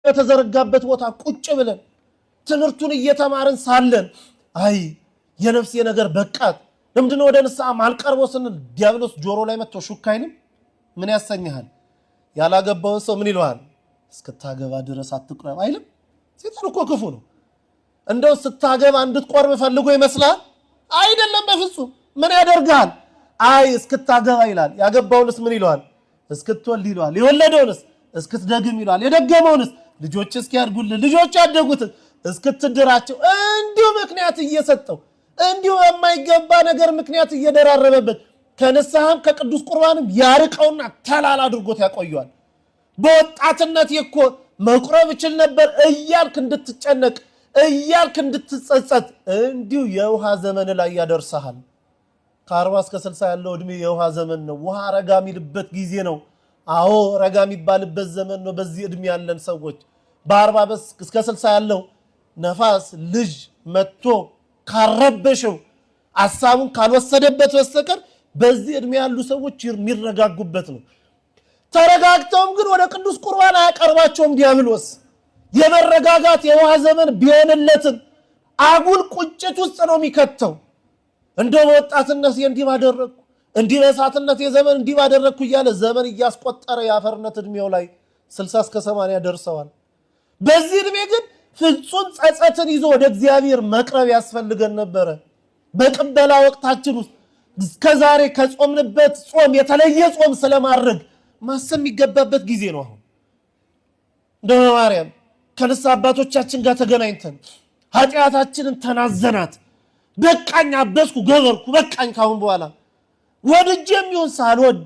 በተዘረጋበት ቦታ ቁጭ ብለን ትምህርቱን እየተማርን ሳለን አይ የነፍሴ ነገር በቃት ለምንድነው ወደ ንስሐ ማልቀርቦ ስንል ዲያብሎስ ጆሮ ላይ መጥቶ ሹክ አይልም? ምን ያሰኛል? ያላገባውን ሰው ምን ይለዋል? እስክታገባ ድረስ አትቅረብ አይልም? ሰይጣን እኮ ክፉ ነው። እንደው ስታገባ እንድትቆርብ ፈልጎ ይመስላል? አይደለም በፍጹም። ምን ያደርጋል? አይ እስክታገባ ይላል። ያገባውንስ ምን ይለዋል? እስክትወልድ ይለዋል። የወለደውንስ እስክትደግም ይለዋል። የደገመውንስ ልጆች እስኪያድጉልህ ልጆች ያደጉት እስክትድራቸው እንዲሁ ምክንያት እየሰጠው እንዲሁ የማይገባ ነገር ምክንያት እየደራረበበት ከንስሐም ከቅዱስ ቁርባንም ያርቀውና ተላላ አድርጎት ያቆየዋል። በወጣትነት እኮ መቁረብ ይችል ነበር እያልክ እንድትጨነቅ እያልክ እንድትጸጸት እንዲሁ የውሃ ዘመን ላይ ያደርሰሃል። ከ40 እስከ 60 ያለው እድሜ የውሃ ዘመን ነው። ውሃ ረጋ የሚልበት ጊዜ ነው። አዎ ረጋ የሚባልበት ዘመን ነው። በዚህ እድሜ ያለን ሰዎች በ40 እስከ 60 ያለው ነፋስ ልጅ መጥቶ ካረበሸው ሐሳቡን ካልወሰደበት በስተቀር በዚህ እድሜ ያሉ ሰዎች የሚረጋጉበት ነው። ተረጋግተውም ግን ወደ ቅዱስ ቁርባን አያቀርባቸውም ዲያብሎስ። የመረጋጋት የውሃ ዘመን ቢሆንለትም አጉል ቁጭት ውስጥ ነው የሚከተው። እንደው በወጣትነት እንዲህ ባደረኩ እንዲህ በእሳትነት የዘመን እንዲህ ባደረኩ እያለ ዘመን እያስቆጠረ የአፈርነት እድሜው ላይ 60 እስከ 80 ደርሰዋል። በዚህ እድሜ ግን ፍጹም ጸጸትን ይዞ ወደ እግዚአብሔር መቅረብ ያስፈልገን ነበረ። በቅበላ ወቅታችን ውስጥ እስከዛሬ ከጾምንበት ጾም የተለየ ጾም ስለማድረግ ማሰብ የሚገባበት ጊዜ ነው። አሁን እንደ ማርያም ከንስሐ አባቶቻችን ጋር ተገናኝተን ኃጢአታችንን ተናዘናት። በቃኝ አበስኩ ገበርኩ በቃኝ ካሁን በኋላ ወድጄም ይሁን ሳልወድ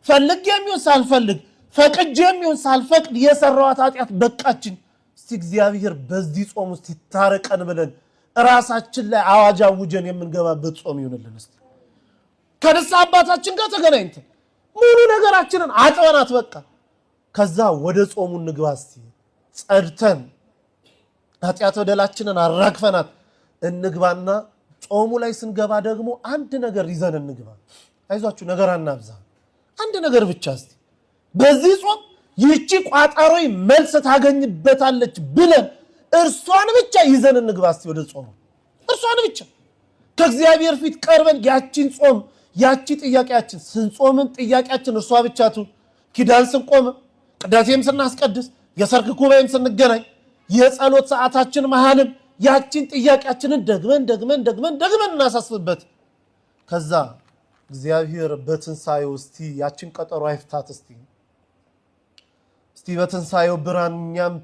ፈልጌም ይሁን ሳልፈልግ ፈቅጄም ይሁን ሳልፈቅድ የሰራኋት ኃጢአት በቃችን። እስቲ እግዚአብሔር በዚህ ጾም ውስጥ ይታረቀን ብለን ራሳችን ላይ አዋጅ አውጀን የምንገባበት ጾም ይሁንልን። እስቲ ከንስሐ አባታችን ጋር ተገናኝተን ሙሉ ነገራችንን አጥበናት በቃ ከዛ ወደ ጾሙ እንግባ። እስቲ ጸድተን ኃጢአት በደላችንን አራግፈናት እንግባና ጾሙ ላይ ስንገባ ደግሞ አንድ ነገር ይዘን እንግባ። አይዟችሁ ነገር አናብዛ፣ አንድ ነገር ብቻ እስቲ በዚህ ጾም ይህቺ ቋጠሮይ መልስ ታገኝበታለች ብለን እርሷን ብቻ ይዘን እንግባ። እስቲ ወደ ጾሙ እርሷን ብቻ ከእግዚአብሔር ፊት ቀርበን ያቺን ጾም ያቺ ጥያቄያችን ስንጾምም ጥያቄያችን እርሷ ብቻ ትሁን። ኪዳን ስንቆም ቅዳሴም ስናስቀድስ የሰርክ ጉባኤም ስንገናኝ የጸሎት ሰዓታችን መሃልም ያቺን ጥያቄያችንን ደግመን እናሳስብበት። ከዛ እግዚአብሔር በትንሳኤው እስቲ ያቺን ቀጠሮ አይፍታት። እስቲ በትንሳኤው ብርሃን እኛም